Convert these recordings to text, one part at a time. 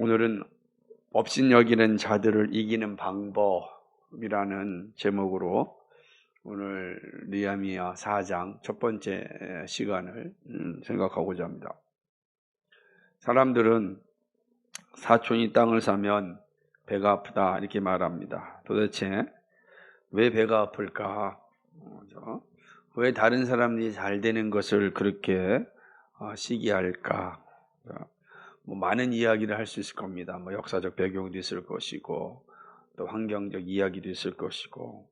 오늘은 업신여기는 자들을 이기는 방법이라는 제목으로 오늘 느헤미야 4장 첫 번째 시간을 생각하고자 합니다. 사람들은 사촌이 땅을 사면 배가 아프다 이렇게 말합니다. 도대체 왜 배가 아플까? 왜 다른 사람들이 잘 되는 것을 그렇게 시기할까? 많은 이야기를 할 수 있을 겁니다. 역사적 배경도 있을 것이고 또 환경적 이야기도 있을 것이고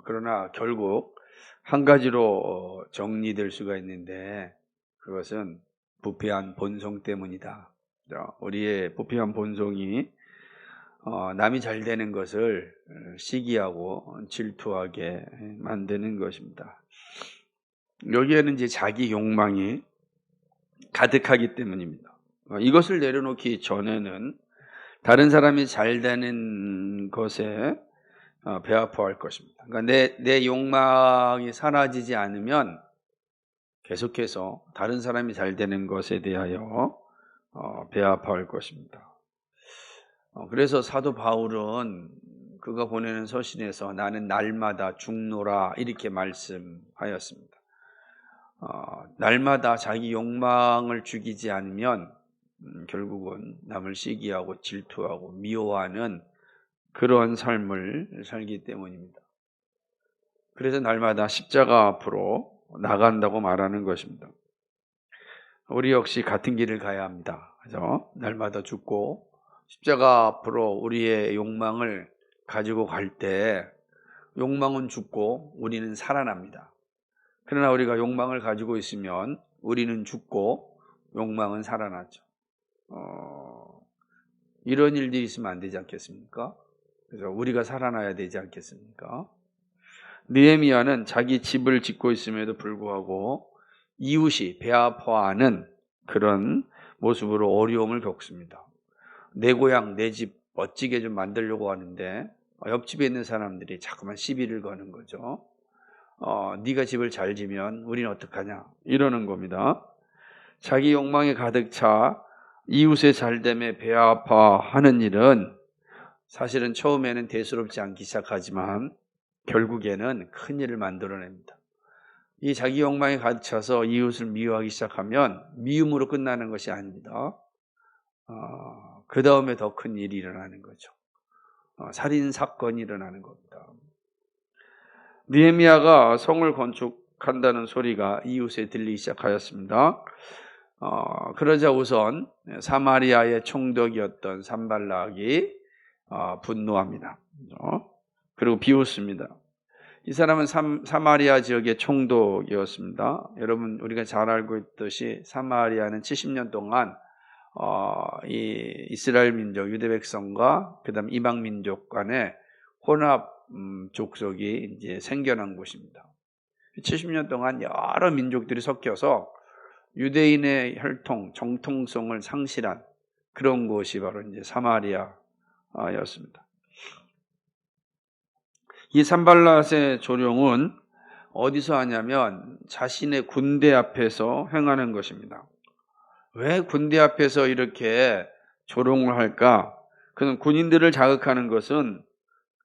그러나 결국 한 가지로 정리될 수가 있는데 그것은 부패한 본성 때문이다. 우리의 부패한 본성이 남이 잘 되는 것을 시기하고 질투하게 만드는 것입니다. 여기에는 이제 자기 욕망이 가득하기 때문입니다. 이것을 내려놓기 전에는 다른 사람이 잘 되는 것에 배 아파할 것입니다. 그러니까 내 욕망이 사라지지 않으면 계속해서 다른 사람이 잘 되는 것에 대하여 배 아파할 것입니다. 그래서 사도 바울은 그가 보내는 서신에서 나는 날마다 죽노라 이렇게 말씀하였습니다. 날마다 자기 욕망을 죽이지 않으면 결국은 남을 시기하고 질투하고 미워하는 그러한 삶을 살기 때문입니다. 그래서 날마다 십자가 앞으로 나간다고 말하는 것입니다. 우리 역시 같은 길을 가야 합니다. 그죠? 날마다 죽고 십자가 앞으로 우리의 욕망을 가지고 갈 때 욕망은 죽고 우리는 살아납니다. 그러나 우리가 욕망을 가지고 있으면 우리는 죽고 욕망은 살아나죠. 이런 일들이 있으면 안 되지 않겠습니까? 그래서 우리가 살아나야 되지 않겠습니까? 느헤미야는 자기 집을 짓고 있음에도 불구하고 이웃이 배 아파하는 그런 모습으로 어려움을 겪습니다. 내 고향, 내 집 멋지게 좀 만들려고 하는데 옆집에 있는 사람들이 자꾸만 시비를 거는 거죠. 네가 집을 잘 지면 우리는 어떡하냐 이러는 겁니다. 자기 욕망이 가득 차 이웃의 잘됨에 배 아파하는 일은 사실은 처음에는 대수롭지 않기 시작하지만 결국에는 큰 일을 만들어냅니다. 이 자기 욕망이 가득 차서 이웃을 미워하기 시작하면 미움으로 끝나는 것이 아닙니다. 그 다음에 더 큰 일이 일어나는 거죠. 살인 사건이 일어나는 겁니다. 느헤미야가 성을 건축한다는 소리가 이웃에 들리기 시작하였습니다. 그러자 우선 사마리아의 총독이었던 산발락이 분노합니다. 그리고 비웃습니다. 이 사람은 사마리아 지역의 총독이었습니다. 여러분 우리가 잘 알고 있듯이 사마리아는 70년 동안 이 이스라엘 민족 유대 백성과 그다음 이방 민족 간의 혼합 족속이 이제 생겨난 곳입니다. 70년 동안 여러 민족들이 섞여서 유대인의 혈통, 정통성을 상실한 그런 곳이 바로 이제 사마리아였습니다. 이 산발랏의 조롱은 어디서 하냐면 자신의 군대 앞에서 행하는 것입니다. 왜 군대 앞에서 이렇게 조롱을 할까? 그는 군인들을 자극하는 것은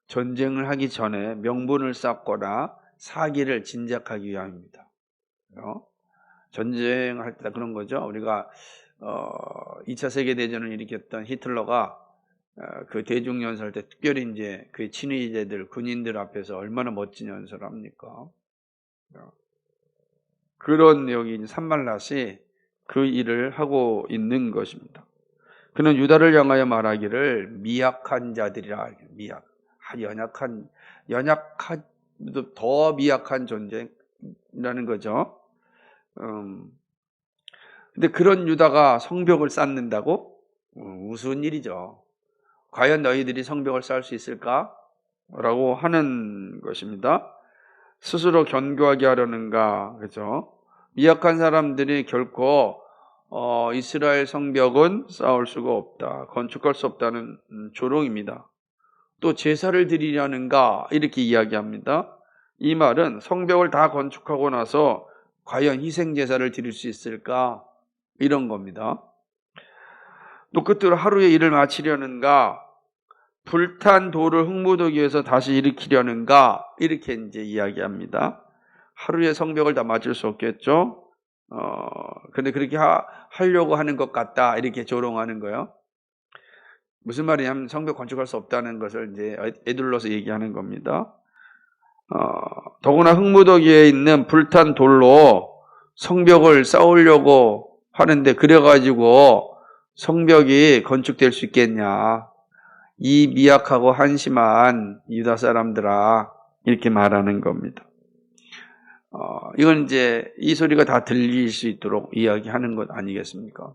전쟁을 하기 전에 명분을 쌓거나 사기를 진작하기 위함입니다. 전쟁할 때 그런 거죠. 우리가 2차 세계대전을 일으켰던 히틀러가 그 대중연설 때 특별히 이제 그 친위제들 군인들 앞에서 얼마나 멋진 연설을 합니까? 그런 여기 산발랏이 그 일을 하고 있는 것입니다. 그는 유다를 향하여 말하기를 미약한 자들이라. 연약한 더 미약한 존재라는 거죠. 근데 그런 유다가 성벽을 쌓는다고? 우스운 일이죠. 과연 너희들이 성벽을 쌓을 수 있을까? 라고 하는 것입니다. 스스로 견고하게 하려는가? 그죠? 미약한 사람들이 결코 이스라엘 성벽은 쌓을 수가 없다. 건축할 수 없다는 조롱입니다. 또 제사를 드리려는가? 이렇게 이야기합니다. 이 말은 성벽을 다 건축하고 나서 과연 희생 제사를 드릴 수 있을까? 이런 겁니다. 또 끝으로 하루의 일을 마치려는가, 불탄 돌을 흙무더기에서 다시 일으키려는가, 이렇게 이제 이야기합니다. 하루의 성벽을 다 마칠 수 없겠죠. 근데 그렇게 하려고 하는 것 같다, 이렇게 조롱하는 거예요. 무슨 말이냐면 성벽 건축할 수 없다는 것을 이제 에둘러서 얘기하는 겁니다. 더구나 흙무더기에 있는 불탄 돌로 성벽을 쌓으려고 하는데, 그래가지고 성벽이 건축될 수 있겠냐, 이 미약하고 한심한 유다 사람들아, 이렇게 말하는 겁니다. 이건 이제 이 소리가 다 들릴 수 있도록 이야기하는 것 아니겠습니까?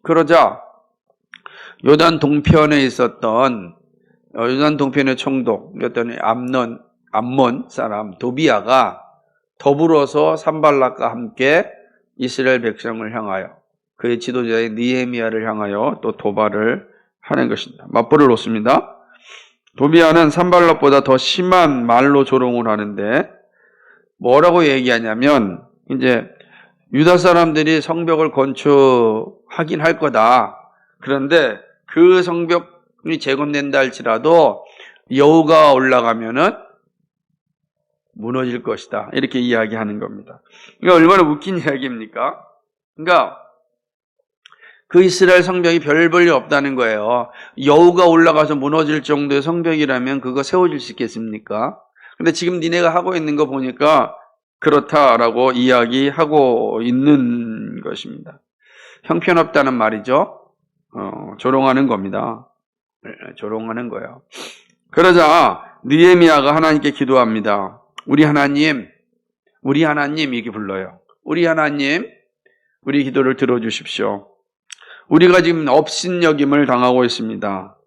그러자 요단 동편에 있었던, 요단 동편의 총독이었던 암몬 사람 도비아가 더불어서 산발락과 함께 이스라엘 백성을 향하여, 그의 지도자인 느헤미야를 향하여 또 도발을 하는 것입니다. 맞불을 놓습니다. 도비아는 산발락보다 더 심한 말로 조롱을 하는데, 뭐라고 얘기하냐면, 이제 유다 사람들이 성벽을 건축하긴 할 거다. 그런데 그 성벽이 재건된다 할지라도 여호가 올라가면은 무너질 것이다, 이렇게 이야기하는 겁니다. 그러니까 얼마나 웃긴 이야기입니까? 그러니까 그 이스라엘 성벽이 별 볼일 없다는 거예요. 여호가 올라가서 무너질 정도의 성벽이라면 그거 세워질 수 있겠습니까? 근데 지금 니네가 하고 있는 거 보니까 그렇다라고 이야기하고 있는 것입니다. 형편없다는 말이죠. 조롱하는 겁니다. 조롱하는 거예요. 그러자 느헤미야가 하나님께 기도합니다. 우리 하나님 이렇게 불러요. 우리 하나님, 우리 기도를 들어주십시오. 우리가 지금 업신여김을 당하고 있습니다.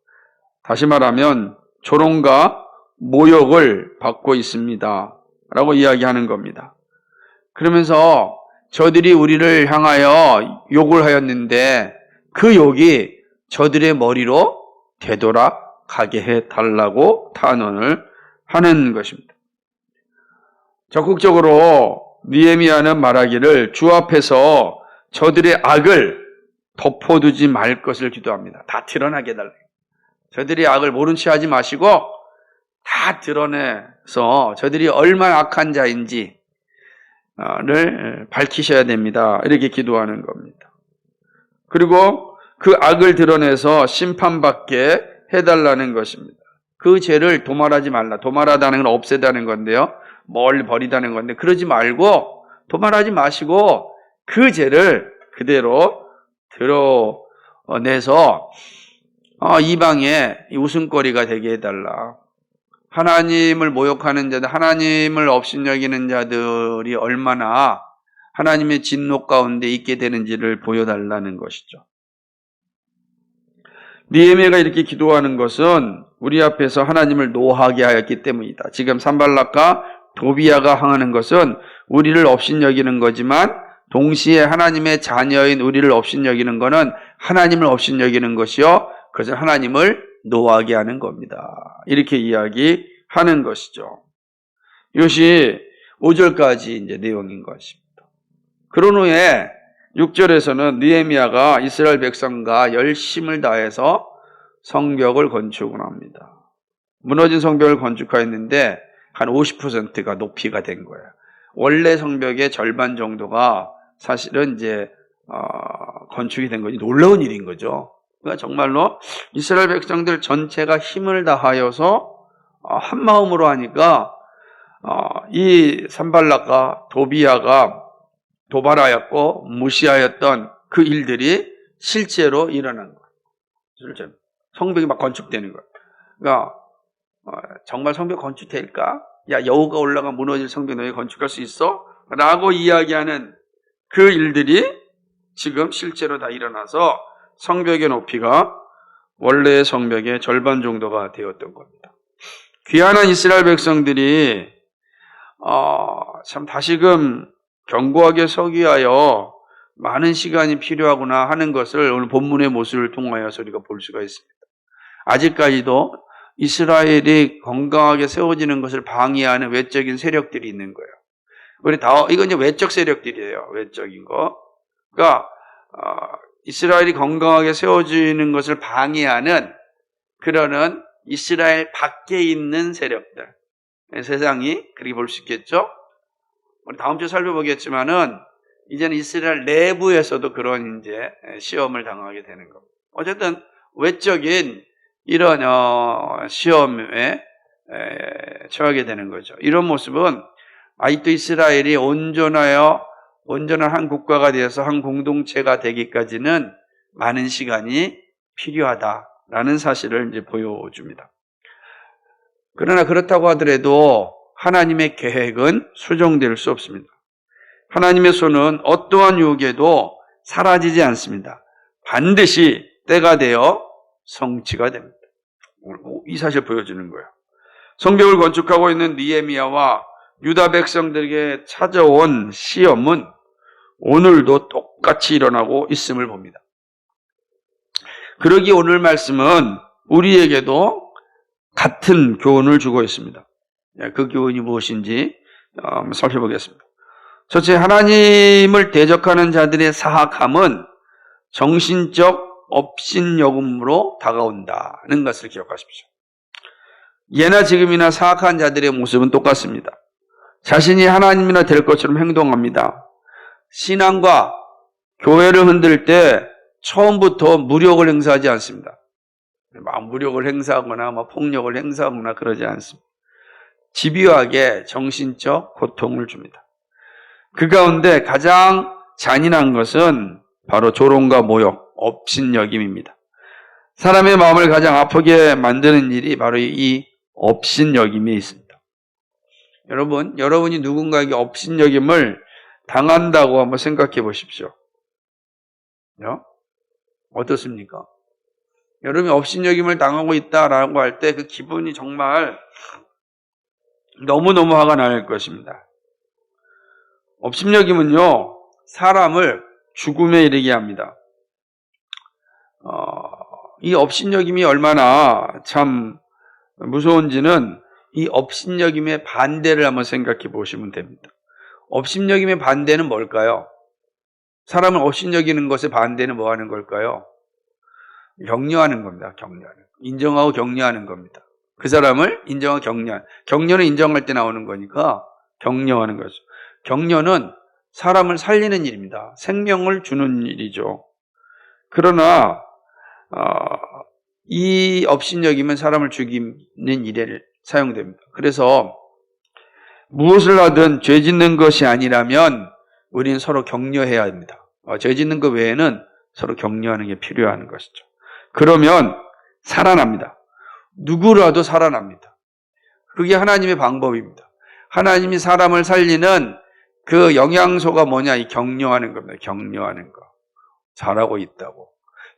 다시 말하면 조롱과 모욕을 받고 있습니다, 라고 이야기하는 겁니다. 그러면서 저들이 우리를 향하여 욕을 하였는데 그 욕이 저들의 머리로 되돌아가게 해달라고 탄원을 하는 것입니다. 적극적으로 느헤미야는 말하기를 주 앞에서 저들의 악을 덮어두지 말 것을 기도합니다. 다 드러나게 해달라. 저들이 악을 모른 채 하지 마시고 다 드러내서 저들이 얼마나 악한 자인지를 밝히셔야 됩니다, 이렇게 기도하는 겁니다. 그리고 그 악을 드러내서 심판받게 해달라는 것입니다. 그 죄를 도말하지 말라. 도말하다는 건 없애다는 건데요, 멀리 버리다는 건데, 그러지 말고 도말하지 마시고 그 죄를 그대로 드러내서 이방에 웃음거리가 되게 해달라. 하나님을 모욕하는 자들, 하나님을 업신여기는 자들이 얼마나 하나님의 진노 가운데 있게 되는지를 보여달라는 것이죠. 느헤미야가 이렇게 기도하는 것은 우리 앞에서 하나님을 노하게 하였기 때문이다. 지금 산발락과 도비아가 항하는 것은 우리를 업신여기는 거지만, 동시에 하나님의 자녀인 우리를 업신여기는 것은 하나님을 업신여기는 것이요, 그것은 하나님을 노하게 하는 겁니다. 이렇게 이야기하는 것이죠. 이것이 5절까지 이제 내용인 것입니다. 그런 후에 6절에서는 느헤미야가 이스라엘 백성과 열심을 다해서 성벽을 건축을 합니다. 무너진 성벽을 건축하였는데 한 50%가 높이가 된 거예요. 원래 성벽의 절반 정도가 사실은 이제 건축이 된 거지, 놀라운 일인 거죠. 그러니까 정말로 이스라엘 백성들 전체가 힘을 다하여서 한 마음으로 하니까 이 산발락과 도비아가 도발하였고 무시하였던 그 일들이 실제로 일어난 거예요. 실제로 성벽이 막 건축되는 거예요. 그러니까 정말 성벽 건축될까? 야, 여호가 올라가 무너질 성벽 너희 건축할 수 있어? 라고 이야기하는 그 일들이 지금 실제로 다 일어나서 성벽의 높이가 원래의 성벽의 절반 정도가 되었던 겁니다. 귀한한 이스라엘 백성들이 참 다시금 견고하게 서기 위하여 많은 시간이 필요하구나 하는 것을 오늘 본문의 모습을 통하여서 우리가 볼 수가 있습니다. 아직까지도 이스라엘이 건강하게 세워지는 것을 방해하는 외적인 세력들이 있는 거예요. 이건 이제 외적 세력들이에요. 외적인 거. 그러니까 이스라엘이 건강하게 세워지는 것을 방해하는 그러는 이스라엘 밖에 있는 세력들. 세상이 그렇게 볼 수 있겠죠? 우리 다음 주에 살펴보겠지만은 이제는 이스라엘 내부에서도 그런 이제 시험을 당하게 되는 겁니다. 어쨌든 외적인 이런 시험에 처하게 되는 거죠. 이런 모습은 아직도 이스라엘이 온전한 한 국가가 되어서 한 공동체가 되기까지는 많은 시간이 필요하다라는 사실을 이제 보여줍니다. 그러나 그렇다고 하더라도 하나님의 계획은 수정될 수 없습니다. 하나님의 손은 어떠한 유혹에도 사라지지 않습니다. 반드시 때가 되어 성취가 됩니다. 이 사실 보여주는 거예요. 성벽을 건축하고 있는 느헤미야와 유다 백성들에게 찾아온 시험은 오늘도 똑같이 일어나고 있음을 봅니다. 그러기 오늘 말씀은 우리에게도 같은 교훈을 주고 있습니다. 그 교훈이 무엇인지 한번 살펴보겠습니다. 첫째, 하나님을 대적하는 자들의 사악함은 정신적 업신여굼으로 다가온다는 것을 기억하십시오. 예나 지금이나 사악한 자들의 모습은 똑같습니다. 자신이 하나님이나 될 것처럼 행동합니다. 신앙과 교회를 흔들 때 처음부터 무력을 행사하지 않습니다. 무력을 행사하거나 폭력을 행사하거나 그러지 않습니다. 집요하게 정신적 고통을 줍니다. 그 가운데 가장 잔인한 것은 바로 조롱과 모욕, 업신여김입니다. 사람의 마음을 가장 아프게 만드는 일이 바로 이 업신여김이 있습니다. 여러분이 누군가에게 업신여김을 당한다고 한번 생각해 보십시오. 어떻습니까? 여러분이 업신여김을 당하고 있다라고 할 때 그 기분이 정말 너무너무 화가 날 것입니다. 업신여김은요, 사람을 죽음에 이르게 합니다. 이 업신여김이 얼마나 참 무서운지는 이 업신여김의 반대를 한번 생각해 보시면 됩니다. 업신여김의 반대는 뭘까요? 사람을 업신여기는 것의 반대는 뭐 하는 걸까요? 격려하는 겁니다. 인정하고 격려하는 겁니다. 그 사람을 인정하고 격려는 인정할 때 나오는 거니까 격려하는 거죠. 격려는 사람을 살리는 일입니다. 생명을 주는 일이죠. 그러나 이 업신여김은 사람을 죽이는 일에 사용됩니다. 그래서 무엇을 하든 죄 짓는 것이 아니라면 우리는 서로 격려해야 합니다. 죄 짓는 것 외에는 서로 격려하는 게 필요한 것이죠. 그러면 살아납니다. 누구라도 살아납니다. 그게 하나님의 방법입니다. 하나님이 사람을 살리는 그 영양소가 뭐냐? 이 격려하는 겁니다. 격려하는 거. 잘하고 있다고.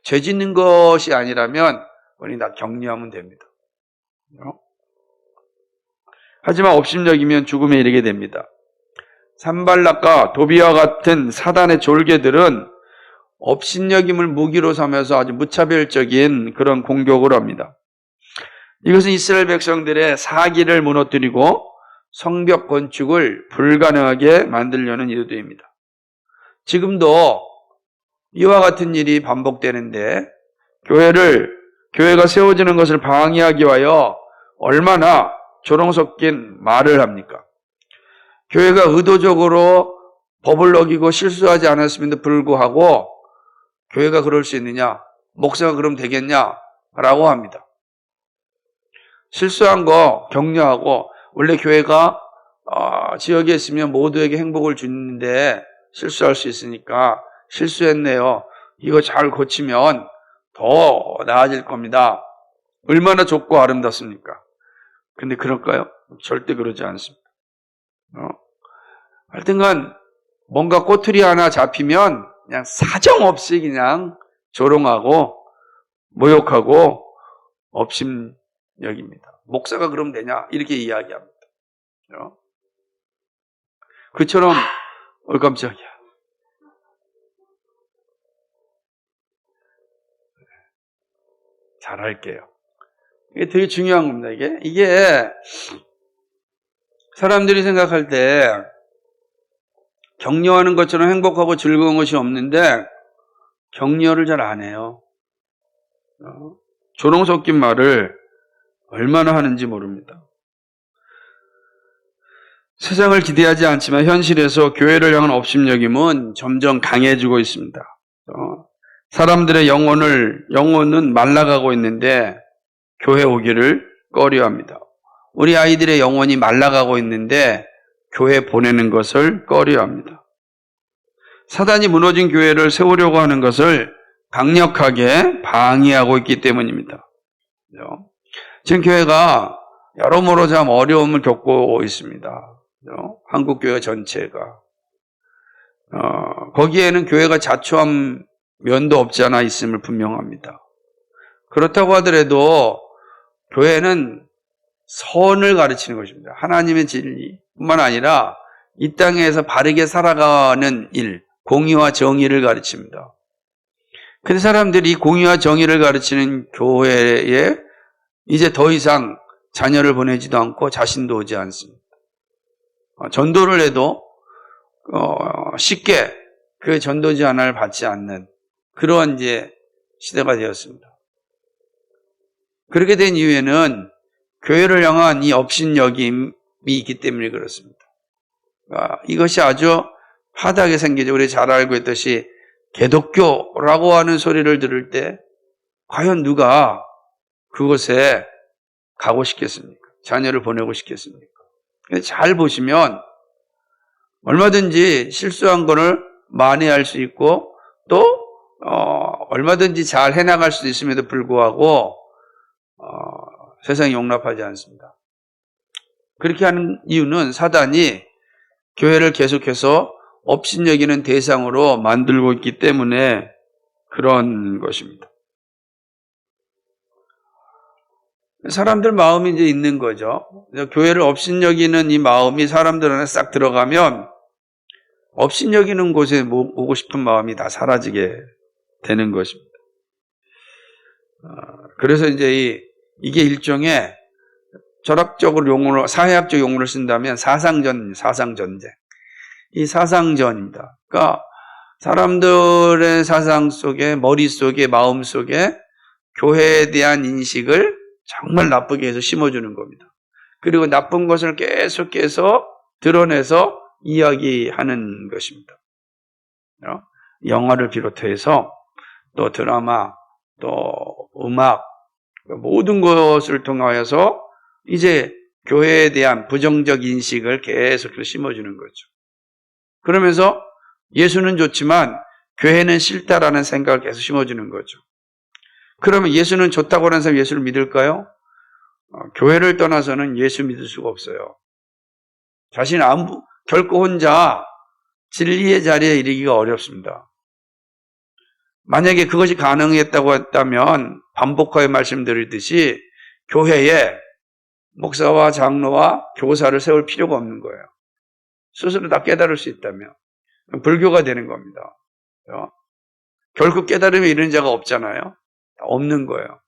죄 짓는 것이 아니라면 우리 다 격려하면 됩니다. 하지만 업신여기면 죽음에 이르게 됩니다. 산발락과 도비와 같은 사단의 졸개들은 업신여김을 무기로 삼아서 아주 무차별적인 그런 공격을 합니다. 이것은 이스라엘 백성들의 사기를 무너뜨리고 성벽 건축을 불가능하게 만들려는 의도입니다. 지금도 이와 같은 일이 반복되는데 교회가 세워지는 것을 방해하기 위하여 얼마나 조롱 섞인 말을 합니까? 교회가 의도적으로 법을 어기고 실수하지 않았음에도 불구하고 교회가 그럴 수 있느냐? 목사가 그럼 되겠냐? 라고 합니다. 실수한 거 격려하고 원래 교회가 지역에 있으면 모두에게 행복을 주는데 실수할 수 있으니까 실수했네요. 이거 잘 고치면 더 나아질 겁니다. 얼마나 좋고 아름답습니까? 근데 그럴까요? 절대 그러지 않습니다. 하여튼간 뭔가 꼬투리 하나 잡히면 그냥 사정없이 그냥 조롱하고 모욕하고 업신여깁니다. 목사가 그러면 되냐? 이렇게 이야기합니다. 그처럼 깜짝이야. 잘할게요. 이게 되게 중요한 겁니다. 이게 사람들이 생각할 때 격려하는 것처럼 행복하고 즐거운 것이 없는데 격려를 잘 안 해요. 조롱 섞인 말을 얼마나 하는지 모릅니다. 세상을 기대하지 않지만 현실에서 교회를 향한 업심여김은 점점 강해지고 있습니다. 사람들의 영혼은 말라가고 있는데 교회 오기를 꺼려합니다. 우리 아이들의 영혼이 말라가고 있는데 교회 보내는 것을 꺼려합니다. 사단이 무너진 교회를 세우려고 하는 것을 강력하게 방해하고 있기 때문입니다. 지금 교회가 여러모로 참 어려움을 겪고 있습니다. 한국 교회 전체가. 거기에는 교회가 자초한 면도 없지 않아 있음을 분명합니다. 그렇다고 하더라도 교회는 선을 가르치는 것입니다. 하나님의 진리뿐만 아니라 이 땅에서 바르게 살아가는 일, 공의와 정의를 가르칩니다. 근데 사람들이 공의와 정의를 가르치는 교회에 이제 더 이상 자녀를 보내지도 않고 자신도 오지 않습니다. 전도를 해도 쉽게 그 전도 제안을 받지 않는 그러한 이제 시대가 되었습니다. 그렇게 된 이유에는 교회를 향한 이 업신여김이 있기 때문에 그렇습니다. 이것이 아주 파다하게 생기죠. 우리 잘 알고 있듯이 개독교라고 하는 소리를 들을 때 과연 누가 그곳에 가고 싶겠습니까? 자녀를 보내고 싶겠습니까? 잘 보시면 얼마든지 실수한 거를 만회할 수 있고 또 얼마든지 잘 해나갈 수 있음에도 불구하고 세상이 용납하지 않습니다. 그렇게 하는 이유는 사단이 교회를 계속해서 업신여기는 대상으로 만들고 있기 때문에 그런 것입니다. 사람들 마음이 이제 있는 거죠. 교회를 업신여기는 이 마음이 사람들 안에 싹 들어가면 업신여기는 곳에 오고 싶은 마음이 다 사라지게 되는 것입니다. 그래서 이제 이게 일종의 철학적으로 용어로, 사회학적 용어를 쓴다면 사상전쟁. 이 사상전입니다. 그러니까 사람들의 사상 속에, 머릿속에, 마음속에 교회에 대한 인식을 정말 나쁘게 해서 심어주는 겁니다. 그리고 나쁜 것을 계속해서 드러내서 이야기하는 것입니다. 영화를 비롯해서 또 드라마, 또 음악, 모든 것을 통하여서 이제 교회에 대한 부정적 인식을 계속해서 심어주는 거죠. 그러면서 예수는 좋지만 교회는 싫다라는 생각을 계속 심어주는 거죠. 그러면 예수는 좋다고 하는 사람이 예수를 믿을까요? 교회를 떠나서는 예수 믿을 수가 없어요. 자신은 결코 혼자 진리의 자리에 이르기가 어렵습니다. 만약에 그것이 가능했다고 했다면 반복하여 말씀드리듯이 교회에 목사와 장로와 교사를 세울 필요가 없는 거예요. 스스로 다 깨달을 수 있다면 불교가 되는 겁니다. 결국 깨달음에 이르는 자가 없잖아요. 없는 거예요.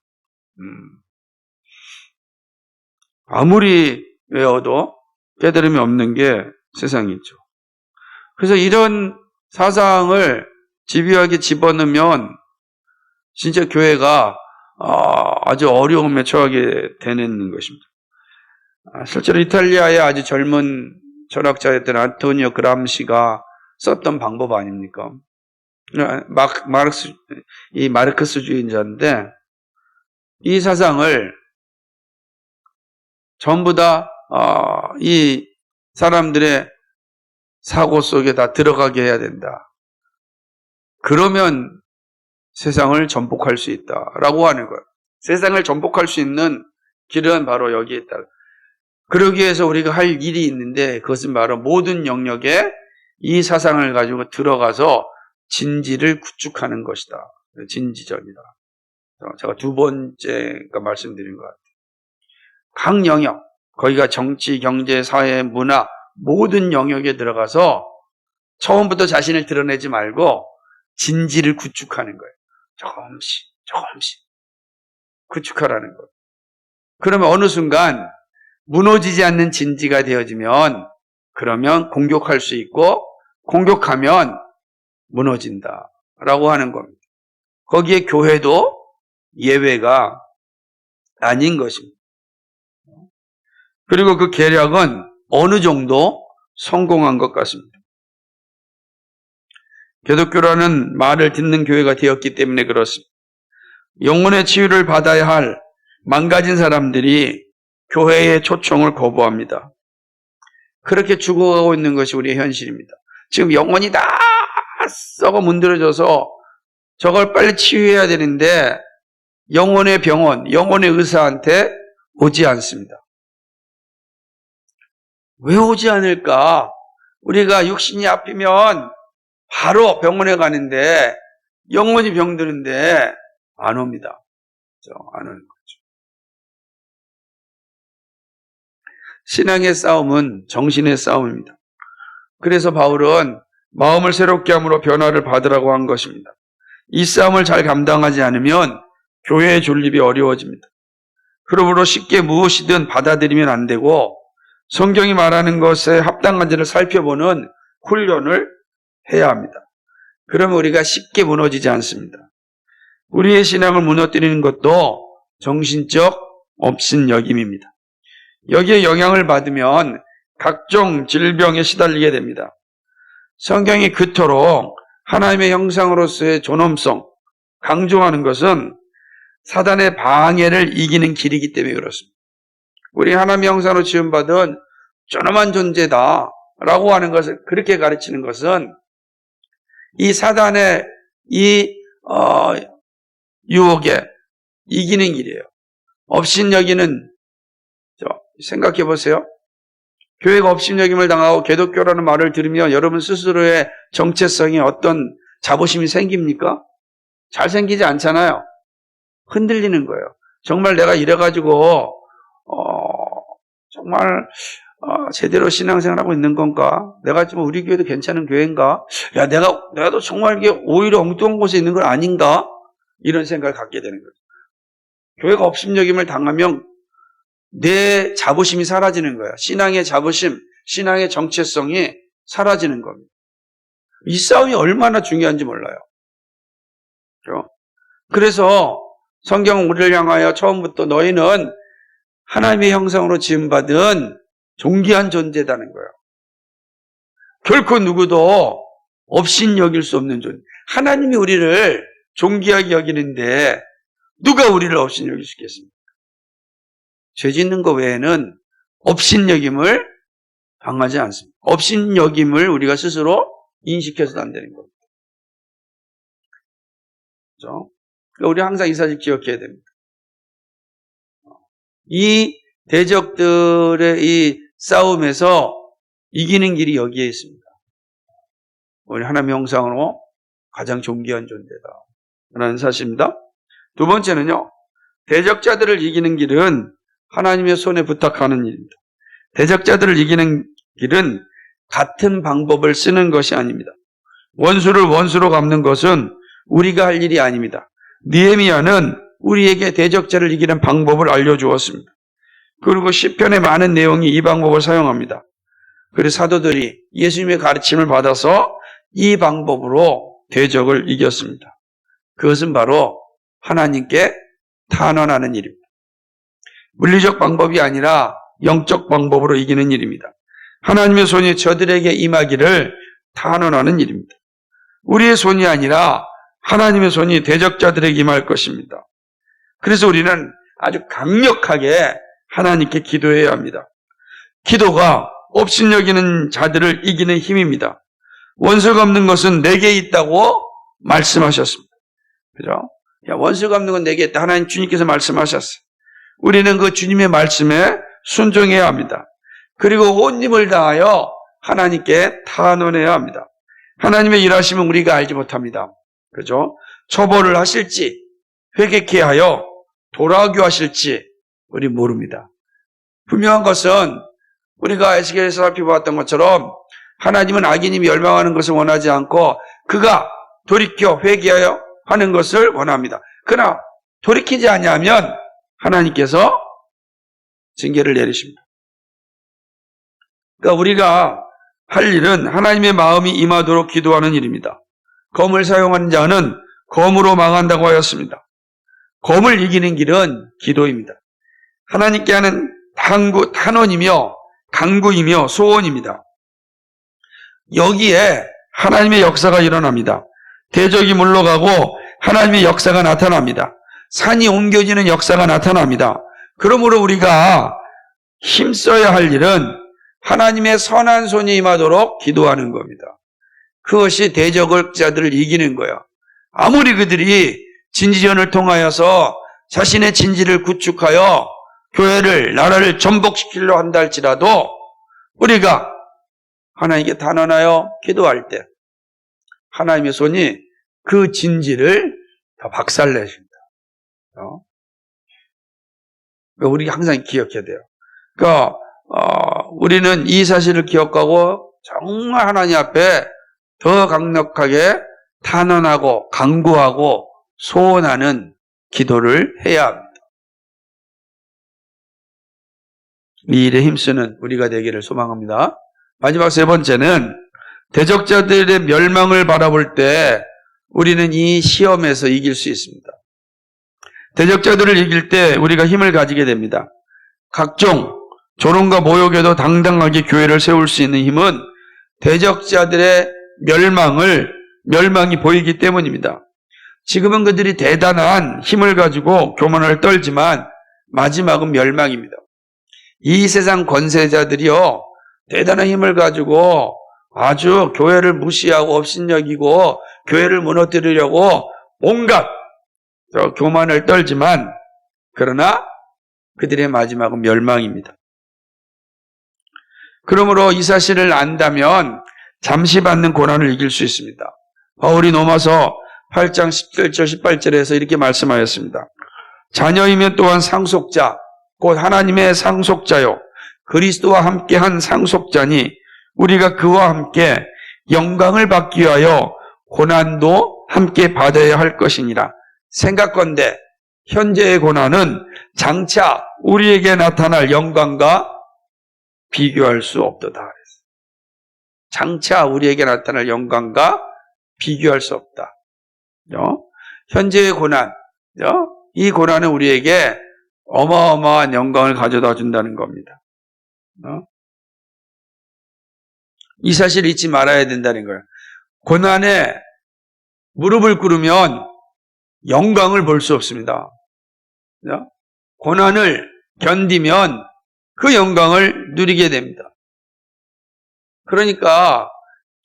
아무리 외워도 깨달음이 없는 게 세상이죠. 그래서 이런 사상을 집요하게 집어넣으면 진짜 교회가 아주 어려움에 처하게 되는 것입니다. 실제로 이탈리아의 아주 젊은 철학자였던 안토니오 그람시가 썼던 방법 아닙니까? 마르크스주의자인데 이 사상을 전부 다 이 사람들의 사고 속에 다 들어가게 해야 된다. 그러면 세상을 전복할 수 있다라고 하는 거예요. 세상을 전복할 수 있는 길은 바로 여기에 있다. 그러기 위해서 우리가 할 일이 있는데 그것은 바로 모든 영역에 이 사상을 가지고 들어가서 진지를 구축하는 것이다. 진지전이다. 제가 두 번째가 말씀드린 것 같아요. 각 영역, 거기가 정치, 경제, 사회, 문화 모든 영역에 들어가서 처음부터 자신을 드러내지 말고 진지를 구축하는 거예요. 조금씩 구축하라는 거예요. 그러면 어느 순간 무너지지 않는 진지가 되어지면 그러면 공격할 수 있고 공격하면 무너진다라고 하는 겁니다. 거기에 교회도 예외가 아닌 것입니다. 그리고 그 계략은 어느 정도 성공한 것 같습니다. 기독교라는 말을 듣는 교회가 되었기 때문에 그렇습니다. 영혼의 치유를 받아야 할 망가진 사람들이 교회의 초청을 거부합니다. 그렇게 죽어가고 있는 것이 우리의 현실입니다. 지금 영혼이 다 썩어 문드러져서 저걸 빨리 치유해야 되는데 영혼의 병원, 영혼의 의사한테 오지 않습니다. 왜 오지 않을까? 우리가 육신이 아프면 바로 병원에 가는데 영혼이 병드는데 안 옵니다. 안 오는 거죠. 신앙의 싸움은 정신의 싸움입니다. 그래서 바울은 마음을 새롭게 함으로 변화를 받으라고 한 것입니다. 이 싸움을 잘 감당하지 않으면 교회의 존립이 어려워집니다. 그러므로 쉽게 무엇이든 받아들이면 안 되고 성경이 말하는 것에 합당한지를 살펴보는 훈련을 해야 합니다. 그러면 우리가 쉽게 무너지지 않습니다. 우리의 신앙을 무너뜨리는 것도 정신적 업신여김입니다. 여기에 영향을 받으면 각종 질병에 시달리게 됩니다. 성경이 그토록 하나님의 형상으로서의 존엄성, 강조하는 것은 사단의 방해를 이기는 길이기 때문에 그렇습니다. 우리 하나님의 형상으로 지음받은 존엄한 존재다라고 하는 것을 그렇게 가르치는 것은 이 사단의 이 유혹에 이기는 길이에요. 업신여기는 생각해 보세요. 교회가 업신여김을 당하고 기독교라는 말을 들으면 여러분 스스로의 정체성에 어떤 자부심이 생깁니까? 잘 생기지 않잖아요. 흔들리는 거예요. 정말 내가 이래가지고 정말 제대로 신앙생활하고 있는 건가? 내가 지금 우리 교회도 괜찮은 교회인가? 야, 내가도 정말 이게 오히려 엉뚱한 곳에 있는 건 아닌가? 이런 생각을 갖게 되는 거죠. 교회가 업신여김을 당하면 내 자부심이 사라지는 거예요. 신앙의 자부심, 신앙의 정체성이 사라지는 겁니다. 이 싸움이 얼마나 중요한지 몰라요. 그렇죠? 그래서 성경은 우리를 향하여 처음부터 너희는 하나님의 형상으로 지음받은 존귀한 존재다는 거예요. 결코 누구도 업신여길 수 없는 존재. 하나님이 우리를 존귀하게 여기는데 누가 우리를 업신여길 수 있겠습니까? 죄 짓는 것 외에는 업신여김을 당하지 않습니다. 업신여김을 우리가 스스로 인식해서도 안 되는 겁니다. 그렇죠? 그러니까 우리 항상 이 사실 기억해야 됩니다. 이 대적들의 이 싸움에서 이기는 길이 여기에 있습니다. 우리 하나님의 형상으로 가장 존귀한 존재다 라는 사실입니다. 두 번째는요, 대적자들을 이기는 길은 하나님의 손에 부탁하는 일입니다. 대적자들을 이기는 길은 같은 방법을 쓰는 것이 아닙니다. 원수를 원수로 갚는 것은 우리가 할 일이 아닙니다. 느헤미야는 우리에게 대적자를 이기는 방법을 알려주었습니다. 그리고 시편의 많은 내용이 이 방법을 사용합니다. 그래서 사도들이 예수님의 가르침을 받아서 이 방법으로 대적을 이겼습니다. 그것은 바로 하나님께 탄원하는 일입니다. 물리적 방법이 아니라 영적 방법으로 이기는 일입니다. 하나님의 손이 저들에게 임하기를 탄원하는 일입니다. 우리의 손이 아니라 하나님의 손이 대적자들에게 임할 것입니다. 그래서 우리는 아주 강력하게 하나님께 기도해야 합니다. 기도가 업신여기는 자들을 이기는 힘입니다. 원수 갚는 것은 내게 있다고 말씀하셨습니다. 그죠? 야, 원수 갚는 건 내게 있다. 하나님 주님께서 말씀하셨어요. 우리는 그 주님의 말씀에 순종해야 합니다. 그리고 온 힘을 다하여 하나님께 탄원해야 합니다. 하나님의 일하심은 우리가 알지 못합니다. 그죠? 처벌을 하실지, 회개케 하여 돌아오게 하실지 우리 모릅니다. 분명한 것은 우리가 에스겔에서 살펴보았던 것처럼 하나님은 악인이 멸망하는 것을 원하지 않고 그가 돌이켜 회개하여 하는 것을 원합니다. 그러나 돌이키지 아니하면 하나님께서 징계를 내리십니다. 그러니까 우리가 할 일은 하나님의 마음이 임하도록 기도하는 일입니다. 검을 사용하는 자는 검으로 망한다고 하였습니다. 검을 이기는 길은 기도입니다. 하나님께 하는 탄원이며 간구이며 소원입니다. 여기에 하나님의 역사가 일어납니다. 대적이 물러가고 하나님의 역사가 나타납니다. 산이 옮겨지는 역사가 나타납니다. 그러므로 우리가 힘써야 할 일은 하나님의 선한 손이 임하도록 기도하는 겁니다. 그것이 대적자들을 이기는 거예요. 아무리 그들이 진지전을 통하여서 자신의 진지를 구축하여 교회를, 나라를 전복시키려 한다 할지라도 우리가 하나님께 단언하여 기도할 때 하나님의 손이 그 진지를 다 박살내십니다. 우리 항상 기억해야 돼요. 그러니까 우리는 이 사실을 기억하고 정말 하나님 앞에 더 강력하게 탄원하고 간구하고 소원하는 기도를 해야 합니다. 이 일에 힘쓰는 우리가 되기를 소망합니다. 마지막 세 번째는 대적자들의 멸망을 바라볼 때 우리는 이 시험에서 이길 수 있습니다. 대적자들을 이길 때 우리가 힘을 가지게 됩니다. 각종 조롱과 모욕에도 당당하게 교회를 세울 수 있는 힘은 대적자들의 멸망이 보이기 때문입니다. 지금은 그들이 대단한 힘을 가지고 교만을 떨지만 마지막은 멸망입니다. 이 세상 권세자들이요, 대단한 힘을 가지고 아주 교회를 무시하고 업신여기고 교회를 무너뜨리려고 온갖 교만을 떨지만 그러나 그들의 마지막은 멸망입니다. 그러므로 이 사실을 안다면 잠시 받는 고난을 이길 수 있습니다. 바울이 로마서 8장 17절 18절에서 이렇게 말씀하였습니다. 자녀이면 또한 상속자 곧 하나님의 상속자요 그리스도와 함께한 상속자니 우리가 그와 함께 영광을 받기 위하여 고난도 함께 받아야 할 것이니라. 생각건대 현재의 고난은 장차 우리에게 나타날 영광과 비교할 수 없도다. 장차 우리에게 나타날 영광과 비교할 수 없다. 현재의 고난, 이 고난은 우리에게 어마어마한 영광을 가져다 준다는 겁니다. 이 사실을 잊지 말아야 된다는 거예요. 고난에 무릎을 꿇으면 영광을 볼 수 없습니다. 고난을 견디면 그 영광을 누리게 됩니다. 그러니까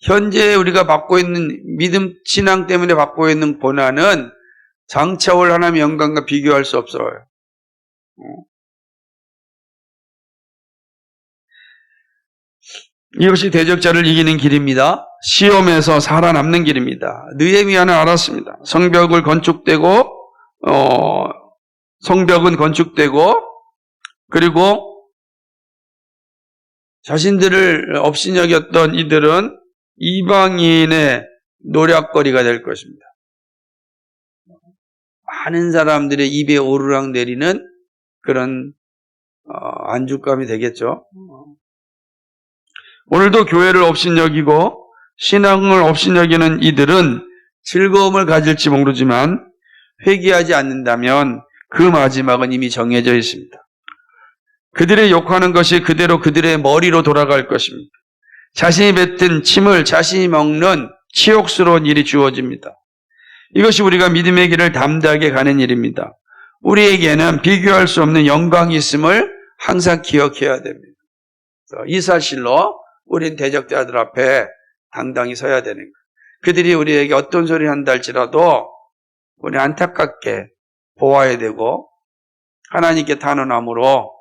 현재 우리가 받고 있는 믿음, 신앙 때문에 받고 있는 고난은 장차 올 하나님의 영광과 비교할 수 없어요. 이것이 대적자를 이기는 길입니다. 시험에서 살아남는 길입니다. 느헤미야는 알았습니다. 성벽은 건축되고 그리고 자신들을 업신여겼던 이들은 이방인의 노략거리가 될 것입니다. 많은 사람들의 입에 오르락 내리는 그런 안주감이 되겠죠. 오늘도 교회를 업신여기고 신앙을 업신여기는 이들은 즐거움을 가질지 모르지만 회개하지 않는다면 그 마지막은 이미 정해져 있습니다. 그들의 욕하는 것이 그대로 그들의 머리로 돌아갈 것입니다. 자신이 뱉은 침을 자신이 먹는 치욕스러운 일이 주어집니다. 이것이 우리가 믿음의 길을 담대하게 가는 일입니다. 우리에게는 비교할 수 없는 영광이 있음을 항상 기억해야 됩니다. 이 사실로 우린 대적자들 앞에 당당히 서야 되는 거예요. 그들이 우리에게 어떤 소리를 한다 할지라도 우리 안타깝게 보아야 되고 하나님께 단언함으로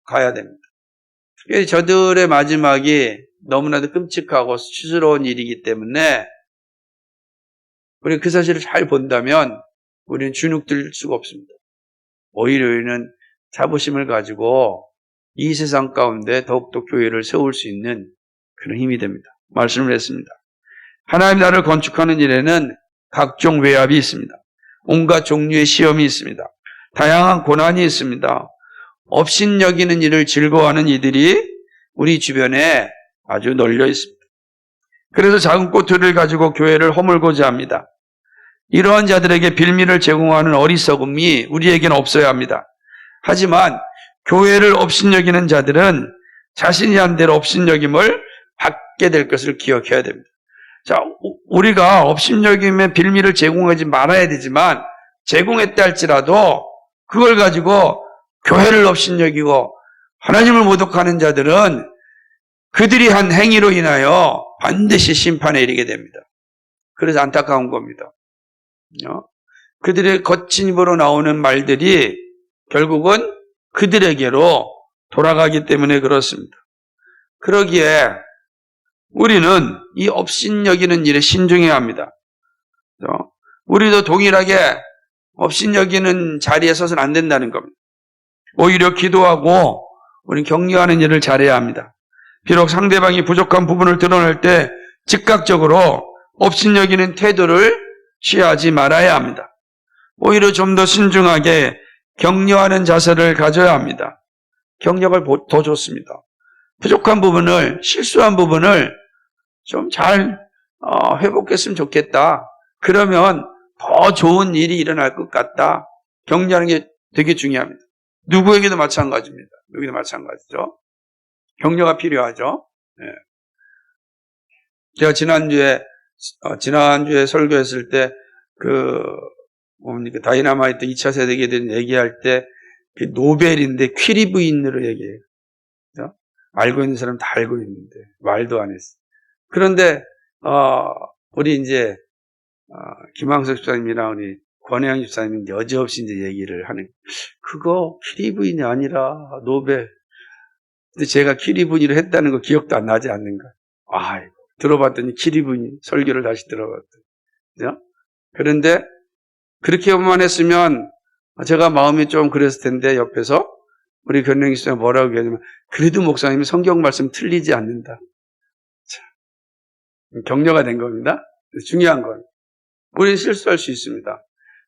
가야 됩니다. 특별히 저들의 마지막이 너무나도 끔찍하고 수치스러운 일이기 때문에 우리 그 사실을 잘 본다면 우리는 주눅들 수가 없습니다. 오히려 우리는 자부심을 가지고 이 세상 가운데 더욱더 교회를 세울 수 있는 그런 힘이 됩니다. 말씀을 했습니다. 하나님 나라를 건축하는 일에는 각종 외압이 있습니다. 온갖 종류의 시험이 있습니다. 다양한 고난이 있습니다. 업신여기는 일을 즐거워하는 이들이 우리 주변에 아주 널려 있습니다. 그래서 작은 꼬투리를 가지고 교회를 허물고자 합니다. 이러한 자들에게 빌미를 제공하는 어리석음이 우리에게는 없어야 합니다. 하지만 교회를 업신여기는 자들은 자신이 한 대로 업신여김을 받게 될 것을 기억해야 됩니다. 자, 우리가 업신여김의 빌미를 제공하지 말아야 되지만 제공했다 할지라도 그걸 가지고 교회를 업신여기고 하나님을 모독하는 자들은 그들이 한 행위로 인하여 반드시 심판에 이르게 됩니다. 그래서 안타까운 겁니다. 그들의 거친 입으로 나오는 말들이 결국은 그들에게로 돌아가기 때문에 그렇습니다. 그러기에 우리는 이 업신여기는 일에 신중해야 합니다. 우리도 동일하게 업신여기는 자리에 서서는 안 된다는 겁니다. 오히려 기도하고 우리는 격려하는 일을 잘해야 합니다. 비록 상대방이 부족한 부분을 드러낼 때 즉각적으로 업신여기는 태도를 취하지 말아야 합니다. 오히려 좀 더 신중하게 격려하는 자세를 가져야 합니다. 격려가 더 좋습니다. 부족한 부분을, 실수한 부분을 좀 잘 회복했으면 좋겠다. 그러면 더 좋은 일이 일어날 것 같다. 격려하는 게 되게 중요합니다. 누구에게도 마찬가지입니다. 여기도 마찬가지죠. 격려가 필요하죠. 네. 제가 지난주에 설교했을 때 다이너마이트 2차 세계에 대한 얘기할 때 노벨인데 퀴리 부인으로 얘기해요. 그렇죠? 알고 있는 사람 다 알고 있는데 말도 안 했어요. 그런데 우리 이제 김항석 집사님이랑 우리 권혜영 집사님이 여지없이 이제 얘기를 하는 그거 퀴리 부인이 아니라 노벨. 근데 제가 퀴리 부인으로 했다는 거 기억도 안 나지 않는가? 들어봤더니 퀴리 부인 설교를 다시 들어봤더니. 그죠? 그런데 그렇게만 했으면 제가 마음이 좀 그랬을 텐데 옆에서 우리 권혜영 집사님 뭐라고 얘기하냐면 그래도 목사님이 성경 말씀 틀리지 않는다. 격려가 된 겁니다. 중요한 건 우리는 실수할 수 있습니다.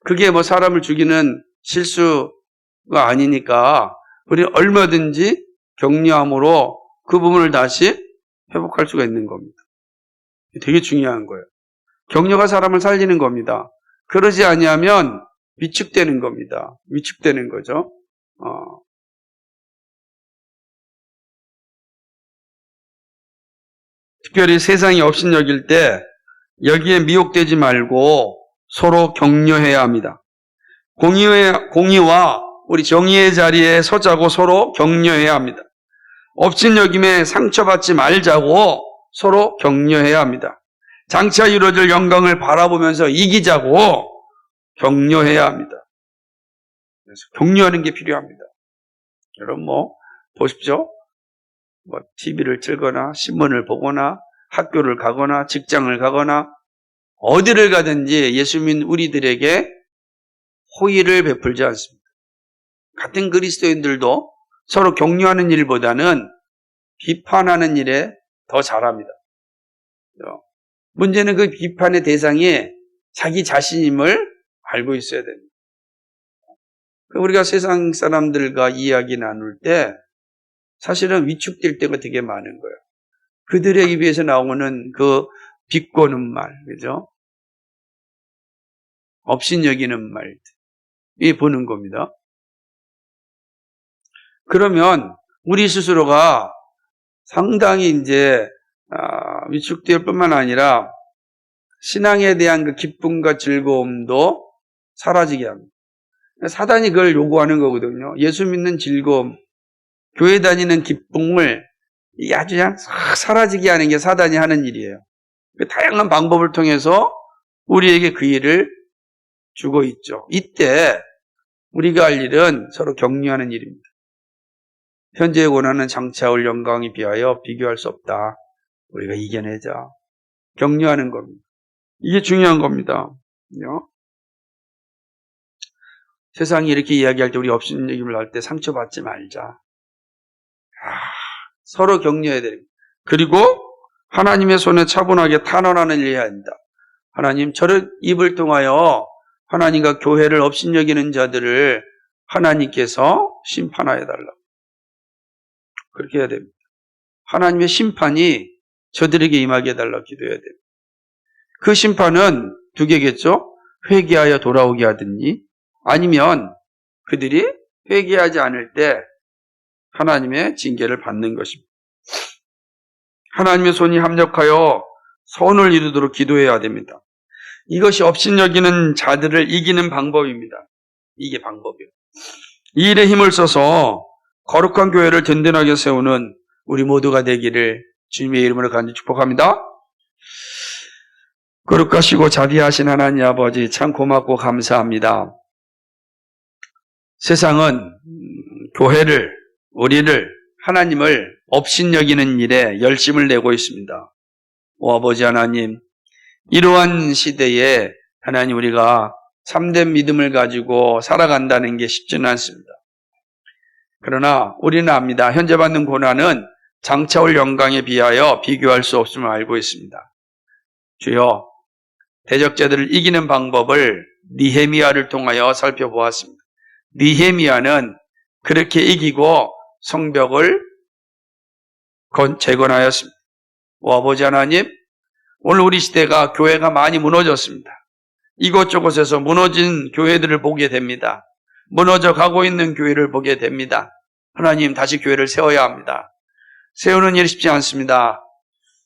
그게 뭐 사람을 죽이는 실수가 아니니까 우리는 얼마든지 격려함으로 그 부분을 다시 회복할 수가 있는 겁니다. 되게 중요한 거예요. 격려가 사람을 살리는 겁니다. 그러지 아니하면 위축되는 겁니다. 위축되는 거죠. 특별히 세상이 업신여길 때 여기에 미혹되지 말고 서로 격려해야 합니다. 공의와 우리 정의의 자리에 서자고 서로 격려해야 합니다. 업신여김에 상처받지 말자고 서로 격려해야 합니다. 장차 이루어질 영광을 바라보면서 이기자고 격려해야 합니다. 그래서 격려하는 게 필요합니다. 여러분 보십시오. TV를 틀거나 신문을 보거나 학교를 가거나 직장을 가거나 어디를 가든지 예수 믿는 우리들에게 호의를 베풀지 않습니다. 같은 그리스도인들도 서로 격려하는 일보다는 비판하는 일에 더 잘합니다. 문제는 그 비판의 대상이 자기 자신임을 알고 있어야 됩니다. 우리가 세상 사람들과 이야기 나눌 때 사실은 위축될 때가 되게 많은 거예요. 그들의 입에서 나오는 그 비꼬는 말, 그죠? 업신여기는 말, 이 보는 겁니다. 그러면 우리 스스로가 상당히 이제 위축될 뿐만 아니라 신앙에 대한 그 기쁨과 즐거움도 사라지게 합니다. 사단이 그걸 요구하는 거거든요. 예수 믿는 즐거움, 교회 다니는 기쁨을 아주 그냥 사라지게 하는 게 사단이 하는 일이에요. 다양한 방법을 통해서 우리에게 그 일을 주고 있죠. 이때 우리가 할 일은 서로 격려하는 일입니다. 현재의 고난은 장차 올 영광에 비하여 비교할 수 없다. 우리가 이겨내자. 격려하는 겁니다. 이게 중요한 겁니다. 세상이 이렇게 이야기할 때 우리 업신여김을 할 때 상처받지 말자. 서로 격려해야 됩니다. 그리고 하나님의 손에 차분하게 탄원하는 일을 해야 합니다. 하나님, 저를 입을 통하여 하나님과 교회를 업신여기는 자들을 하나님께서 심판하여 달라. 그렇게 해야 됩니다. 하나님의 심판이 저들에게 임하게 해달라고 기도해야 됩니다. 그 심판은 두 개겠죠? 회개하여 돌아오게 하든지, 아니면 그들이 회개하지 않을 때 하나님의 징계를 받는 것입니다. 하나님의 손이 합력하여 선을 이루도록 기도해야 됩니다. 이것이 업신여기는 자들을 이기는 방법입니다. 이게 방법이에요. 이 일에 힘을 써서 거룩한 교회를 든든하게 세우는 우리 모두가 되기를 주님의 이름으로 간절히 축복합니다. 거룩하시고 자비하신 하나님 아버지, 참 고맙고 감사합니다. 세상은 교회를, 우리를, 하나님을 업신여기는 일에 열심을 내고 있습니다. 오 아버지 하나님, 이러한 시대에 하나님, 우리가 참된 믿음을 가지고 살아간다는 게 쉽지는 않습니다. 그러나 우리는 압니다. 현재 받는 고난은 장차 올 영광에 비하여 비교할 수 없음을 알고 있습니다. 주여, 대적자들을 이기는 방법을 느헤미야를 통하여 살펴보았습니다. 느헤미야는 그렇게 이기고 성벽을 재건하였습니다. 오 아버지 하나님, 오늘 우리 시대가 교회가 많이 무너졌습니다. 이곳저곳에서 무너진 교회들을 보게 됩니다. 무너져 가고 있는 교회를 보게 됩니다. 하나님, 다시 교회를 세워야 합니다. 세우는 일이 쉽지 않습니다.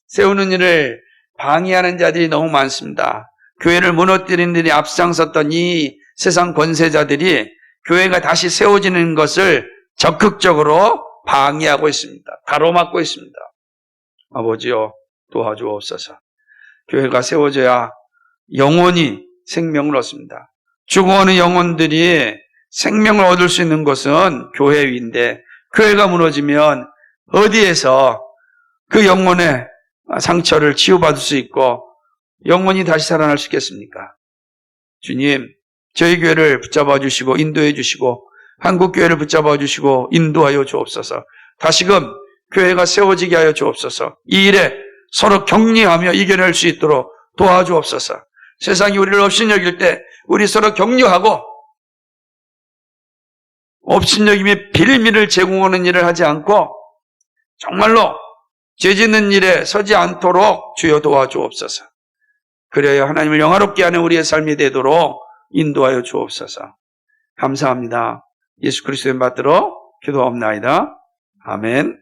세우는 일을 방해하는 자들이 너무 많습니다. 교회를 무너뜨리는 일이 앞장섰던 이 세상 권세자들이 교회가 다시 세워지는 것을 적극적으로 방해하고 있습니다. 가로막고 있습니다. 아버지여, 도와주옵소서. 교회가 세워져야 영혼이 생명을 얻습니다. 죽어가는 영혼들이 생명을 얻을 수 있는 것은 교회 위인데, 교회가 무너지면 어디에서 그 영혼의 상처를 치유받을 수 있고 영혼이 다시 살아날 수 있겠습니까? 주님, 저희 교회를 붙잡아 주시고 인도해 주시고 한국 교회를 붙잡아 주시고 인도하여 주옵소서. 다시금 교회가 세워지게 하여 주옵소서. 이 일에 서로 격려하며 이겨낼 수 있도록 도와주옵소서. 세상이 우리를 업신여길 때 우리 서로 격려하고 업신여김의 빌미를 제공하는 일을 하지 않고 정말로 죄짓는 일에 서지 않도록 주여 도와주옵소서. 그래야 하나님을 영화롭게 하는 우리의 삶이 되도록 인도하여 주옵소서. 감사합니다. 예수 그리스도의 받들어 기도하옵나이다. 아멘.